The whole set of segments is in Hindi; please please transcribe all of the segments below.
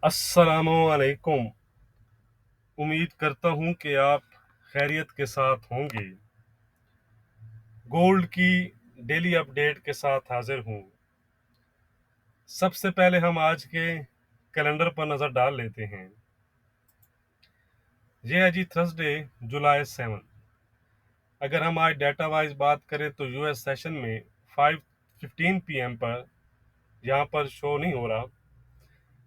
अस्सलामुअलैकुम। उम्मीद करता हूँ कि आप खैरियत के साथ होंगे। गोल्ड की डेली अपडेट के साथ हाजिर हूँ। सबसे पहले हम आज के कैलेंडर पर नज़र डाल लेते हैं। ये है जी थर्सडे जुलाई 7। अगर हम आज डाटा वाइज बात करें तो यूएस सेशन में 5:15 PM पर यहाँ पर शो नहीं हो रहा,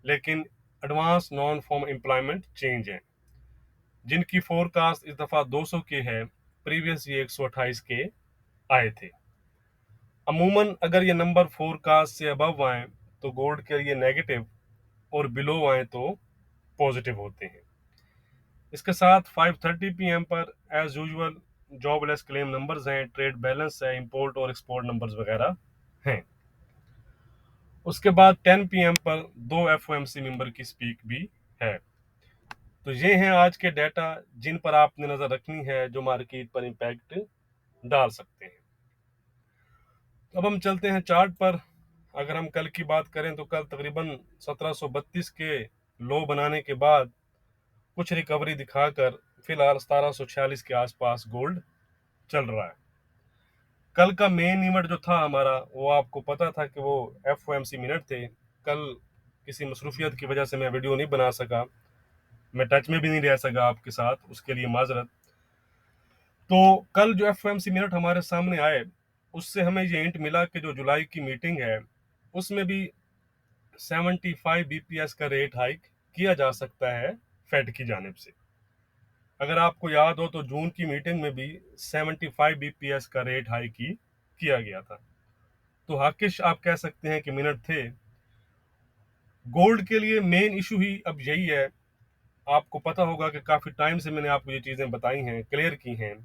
लेकिन advance non farm employment change है जिनकी फोरकास्ट इस दफ़ा 200 के है। प्रीवियस ये 128 के आए थे। अमूमन अगर ये नंबर फोरकास्ट से अबव आए तो गोल्ड के लिए नेगेटिव और बिलो आए तो पॉजिटिव होते हैं। इसके साथ 5:30 PM पर as usual jobless claim numbers हैं, ट्रेड बैलेंस है, इंपोर्ट और एक्सपोर्ट नंबर्स वगैरह हैं। उसके बाद 10 PM पर 2 FOMC मेंबर की स्पीक भी है। तो ये हैं आज के डाटा जिन पर आपने नज़र रखनी है, जो मार्केट पर इम्पैक्ट डाल सकते हैं। अब हम चलते हैं चार्ट पर। अगर हम कल की बात करें तो कल तकरीबन 1732 के लो बनाने के बाद कुछ रिकवरी दिखाकर फिलहाल 1746 के आसपास गोल्ड चल रहा है। कल का मेन इवेंट जो था हमारा, वो आपको पता था कि वो FOMC मिनट थे। कल किसी मसरूफियत की वजह से मैं वीडियो नहीं बना सका, मैं टच में भी नहीं रह सका आपके साथ, उसके लिए माजरत। तो कल जो FOMC मिनट हमारे सामने आए, उससे हमें ये हिंट मिला कि जो जुलाई की मीटिंग है उसमें भी 75 BPS का रेट हाइक किया जा सकता है फेड की जानिब से। अगर आपको याद हो तो जून की मीटिंग में भी 75 BPS का रेट हाइक ही किया गया था। तो हाकिश आप कह सकते हैं कि मिनट थे। गोल्ड के लिए मेन इशू ही अब यही है। आपको पता होगा कि काफ़ी टाइम से मैंने आपको ये चीज़ें बताई हैं, क्लियर की हैं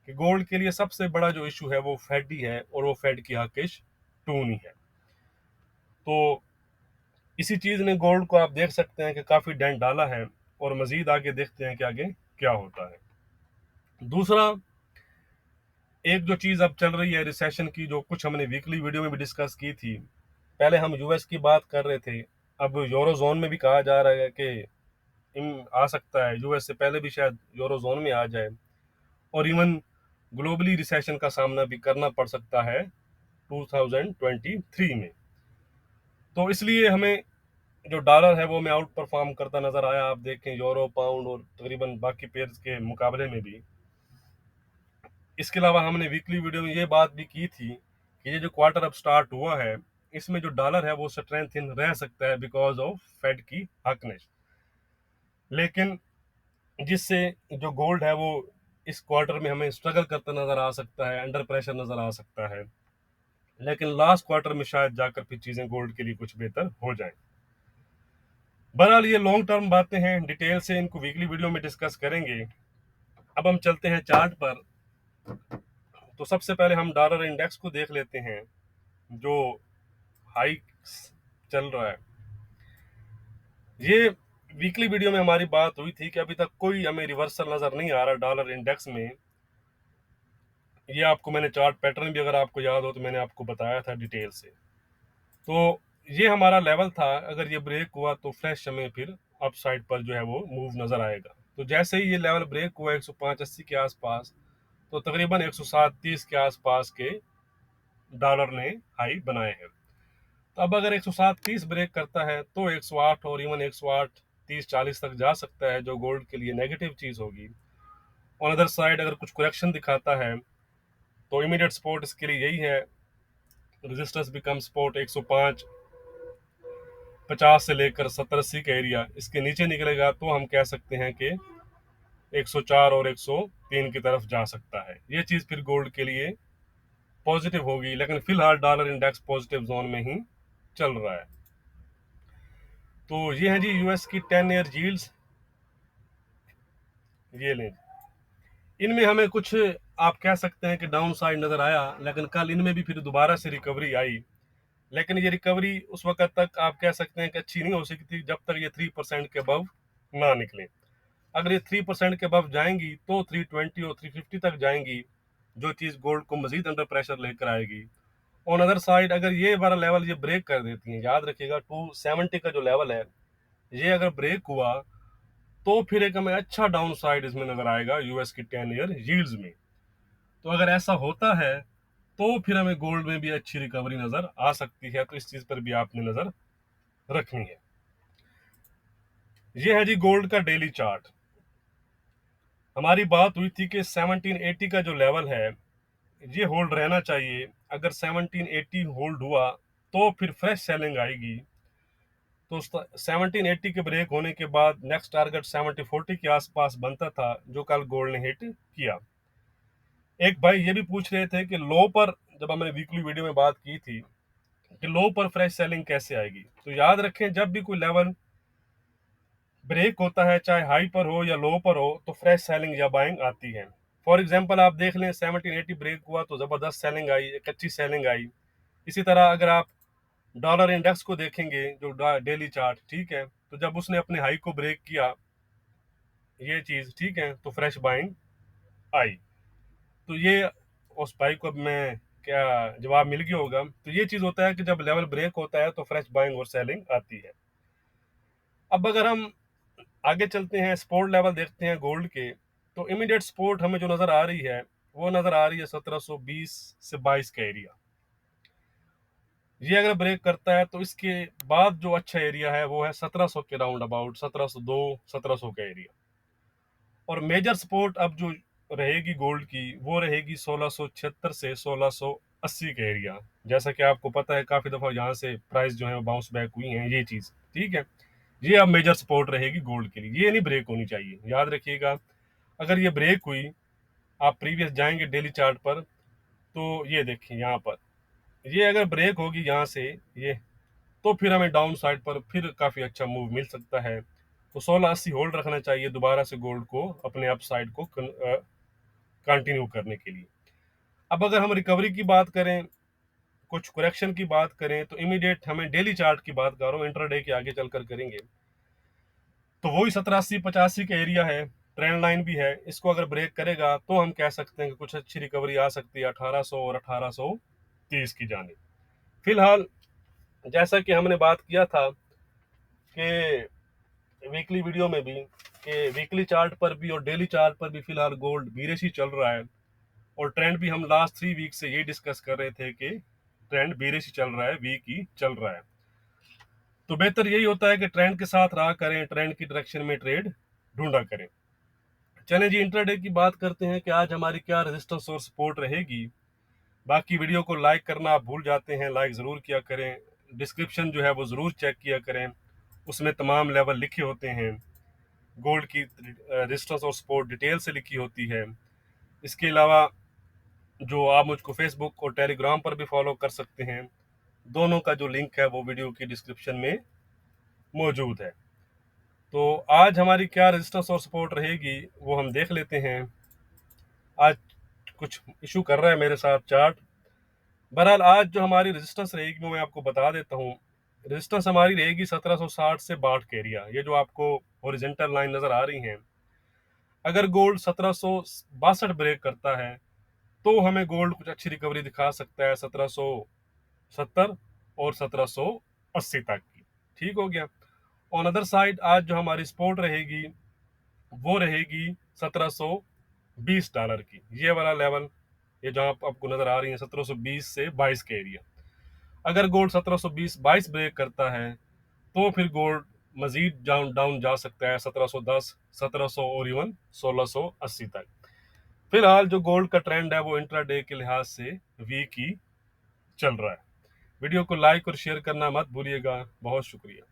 कि गोल्ड के लिए सबसे बड़ा जो इशू है वो फेड ही है, और वो फेड की हाकिश टून ही है। तो इसी चीज़ ने गोल्ड को आप देख सकते हैं कि काफ़ी डेंट डाला है, और मज़ीद आगे देखते हैं कि आगे क्या होता है। दूसरा, एक जो चीज़ अब चल रही है रिसेशन की, जो कुछ हमने वीकली वीडियो में भी डिस्कस की थी। पहले हम यूएस की बात कर रहे थे, अब यूरो जोन में भी कहा जा रहा है कि आ सकता है, यूएस से पहले भी शायद यूरो जोन में आ जाए, और इवन ग्लोबली रिसेशन का सामना भी करना पड़ सकता है 2023 में। तो इसलिए हमें जो डॉलर है वो में आउट परफॉर्म करता नजर आया। आप देखें यूरो, पाउंड और तकरीबन बाकी पेयर्स के मुकाबले में भी। इसके अलावा हमने वीकली वीडियो में ये बात भी की थी कि ये जो क्वार्टर अब स्टार्ट हुआ है, इसमें जो डॉलर है वो स्ट्रेंथ रह सकता है बिकॉज ऑफ फेड की हकनेस, लेकिन जिससे जो गोल्ड है वो इस क्वार्टर में हमें स्ट्रगल करता नजर आ सकता है, अंडर प्रेशर नजर आ सकता है। लेकिन लास्ट क्वार्टर में शायद जाकर फिर चीजें गोल्ड के लिए कुछ बेहतर हो जाए। बहरहाल ये लॉन्ग टर्म बातें हैं, डिटेल से इनको वीकली वीडियो में डिस्कस करेंगे। अब हम चलते हैं चार्ट पर। तो सबसे पहले हम डॉलर इंडेक्स को देख लेते हैं, जो हाई चल रहा है। ये वीकली वीडियो में हमारी बात हुई थी कि अभी तक कोई हमें रिवर्सल नजर नहीं आ रहा डॉलर इंडेक्स में। ये आपको मैंने चार्ट पैटर्न भी, अगर आपको याद हो तो मैंने आपको बताया था डिटेल से। तो ये हमारा लेवल था, अगर ये ब्रेक हुआ तो फ्रेश हमें फिर अपसाइड पर जो है वो मूव नजर आएगा। तो जैसे ही ये लेवल ब्रेक हुआ 105.80 के आसपास, तो तकरीबन 107.30 के आसपास के डॉलर ने हाई बनाए हैं। तो अब अगर 107.30 ब्रेक करता है तो 108 और इवन 108.30-40 तक जा सकता है, जो गोल्ड के लिए नेगेटिव चीज़ होगी। ऑन अदर साइड अगर कुछ करेक्शन दिखाता है तो इमीडिएट सपोर्ट इसके लिए यही है, रेजिस्टेंस बिकम सपोर्ट 105.50 से लेकर 70-80 का एरिया। इसके नीचे निकलेगा तो हम कह सकते हैं कि 104 और 103 की तरफ जा सकता है। ये चीज़ फिर गोल्ड के लिए पॉजिटिव होगी, लेकिन फिलहाल डॉलर इंडेक्स पॉजिटिव जोन में ही चल रहा है। तो ये है जी यूएस की 10 ईयर यील्ड्स। ये लें, इनमें हमें कुछ आप कह सकते हैं कि डाउन साइड नजर आया, लेकिन कल इनमें भी फिर दोबारा से रिकवरी आई। लेकिन ये रिकवरी उस वक्त तक आप कह सकते हैं कि अच्छी नहीं हो सकती जब तक ये 3% के अबव ना निकले। अगर ये 3% के अबव जाएंगी तो 320 और 350 तक जाएंगी, जो चीज़ गोल्ड को मजीद अंडर प्रेशर लेकर आएगी। ऑन अदर साइड अगर ये वाला लेवल ये ब्रेक कर देती है, याद रखिएगा 270 का जो लेवल है ये अगर ब्रेक हुआ तो फिर एक हमें अच्छा डाउन साइड इसमें नजर आएगा यूएस की 10 ईयर यील्ड्स में। तो अगर ऐसा होता है तो फिर हमें गोल्ड में भी अच्छी रिकवरी नजर आ सकती है। तो इस चीज पर भी आपने नजर रखनी है। ये है जी गोल्ड का डेली चार्ट। हमारी बात हुई थी कि 1780 का जो लेवल है ये होल्ड रहना चाहिए। अगर 1780 होल्ड हुआ तो फिर फ्रेश सेलिंग आएगी। तो 1780 के ब्रेक होने के बाद नेक्स्ट टारगेट 7040 के आसपास बनता था, जो कल गोल्ड ने हिट किया। एक भाई ये भी पूछ रहे थे कि लो पर, जब हमने वीकली वीडियो में बात की थी कि लो पर फ्रेश सेलिंग कैसे आएगी, तो याद रखें जब भी कोई लेवल ब्रेक होता है, चाहे हाई पर हो या लो पर हो, तो फ्रेश सेलिंग या बाइंग आती है। फॉर एग्जांपल आप देख लें 1780 ब्रेक हुआ तो जबरदस्त सेलिंग आई, एक अच्छी सेलिंग आई। इसी तरह अगर आप डॉलर इंडेक्स को देखेंगे जो डेली चार्ट, ठीक है, तो जब उसने अपने हाई को ब्रेक किया ये चीज, ठीक है, तो फ्रेश बाइंग आई। तो ये उस भाई को अब मैं क्या जवाब मिल गया होगा। तो ये चीज होता है कि जब लेवल ब्रेक होता है तो फ्रेश बाइंग और सेलिंग आती है। अब अगर हम आगे चलते हैं, सपोर्ट लेवल देखते हैं गोल्ड के, तो इमीडिएट सपोर्ट हमें जो नजर आ रही है वो नजर आ रही है 1720 से 22 का एरिया। ये अगर ब्रेक करता है तो इसके बाद जो अच्छा एरिया है वो है 1700 के राउंड अबाउट, 1702 1700 का एरिया। और मेजर सपोर्ट अब जो रहेगी गोल्ड की वो रहेगी 1676 से 1680 का एरिया। जैसा कि आपको पता है काफी दफा यहाँ से प्राइस जो है बाउंस बैक हुई है ये चीज, ठीक है। ये अब मेजर सपोर्ट रहेगी गोल्ड के लिए, ये नहीं ब्रेक होनी चाहिए, याद रखिएगा। अगर ये ब्रेक हुई, आप प्रीवियस जाएंगे डेली चार्ट पर, तो ये देखिए यहाँ पर ये अगर ब्रेक होगी यहाँ से ये, तो फिर हमें डाउन साइड पर फिर काफी अच्छा मूव मिल सकता है। तो 1680 होल्ड रखना चाहिए दोबारा से गोल्ड को अपने अप साइड को कंटिन्यू करने के लिए। अब अगर हम रिकवरी की बात करें, कुछ करेक्शन की बात करें, तो इमीडिएट हमें डेली चार्ट की बात कर रहा हूँ, इंट्राडे के आगे चलकर करेंगे। तो वही 1780 85 का एरिया है, ट्रेंड लाइन भी है, इसको अगर ब्रेक करेगा तो हम कह सकते हैं कि कुछ अच्छी रिकवरी आ सकती है 1800 और 1830 की जाने। फिलहाल जैसा कि हमने बात किया था कि वीकली वीडियो में भी, कि वीकली चार्ट पर भी और डेली चार्ट पर भी फिलहाल गोल्ड बीरिश ही चल रहा है। और ट्रेंड भी हम लास्ट 3 वीक से ये डिस्कस कर रहे थे कि ट्रेंड बीरिश ही चल रहा है, वीक ही चल रहा है। तो बेहतर यही होता है कि ट्रेंड के साथ रहा करें, ट्रेंड की डायरेक्शन में ट्रेड ढूंढा करें। चलें जी, इंट्राडे की बात करते हैं कि आज हमारी क्या रेजिस्टेंस और सपोर्ट रहेगी। बाकी वीडियो को लाइक करना आप भूल जाते हैं, लाइक ज़रूर किया करें। डिस्क्रिप्शन जो है वो ज़रूर चेक किया करें, उसमें तमाम लेवल लिखे होते हैं, गोल्ड की रेजिस्टेंस और सपोर्ट डिटेल से लिखी होती है। इसके अलावा जो आप मुझको फेसबुक और टेलीग्राम पर भी फॉलो कर सकते हैं, दोनों का जो लिंक है वो वीडियो की डिस्क्रिप्शन में मौजूद है। तो आज हमारी क्या रेजिस्टेंस और सपोर्ट रहेगी वो हम देख लेते हैं। आज कुछ इशू कर रहा है मेरे साथ चार्ट। बहरहाल आज जो हमारी रेजिस्टेंस रहेगी वो मैं आपको बता देता हूँ। रेजिस्टेंस हमारी रहेगी 1760 से 62 के एरिया, ये जो आपको हॉरिजॉन्टल लाइन नजर आ रही हैं। अगर गोल्ड 1762 ब्रेक करता है तो हमें गोल्ड कुछ अच्छी रिकवरी दिखा सकता है 1770 और 1780 तक की, ठीक हो गया। ऑन अदर साइड आज जो हमारी सपोर्ट रहेगी वो रहेगी 1720 डॉलर की, ये वाला लेवल, ये जहां आपको नजर आ रही है 1720 से 22 के एरिया। अगर गोल्ड 1720 22 ब्रेक करता है तो फिर गोल्ड मजीद डाउन डाउन जा सकता है 1710 1700 और इवन 1680 तक। फिलहाल जो गोल्ड का ट्रेंड है वो इंट्राडे के लिहाज से वीक ही चल रहा है। वीडियो को लाइक और शेयर करना मत भूलिएगा। बहुत शुक्रिया।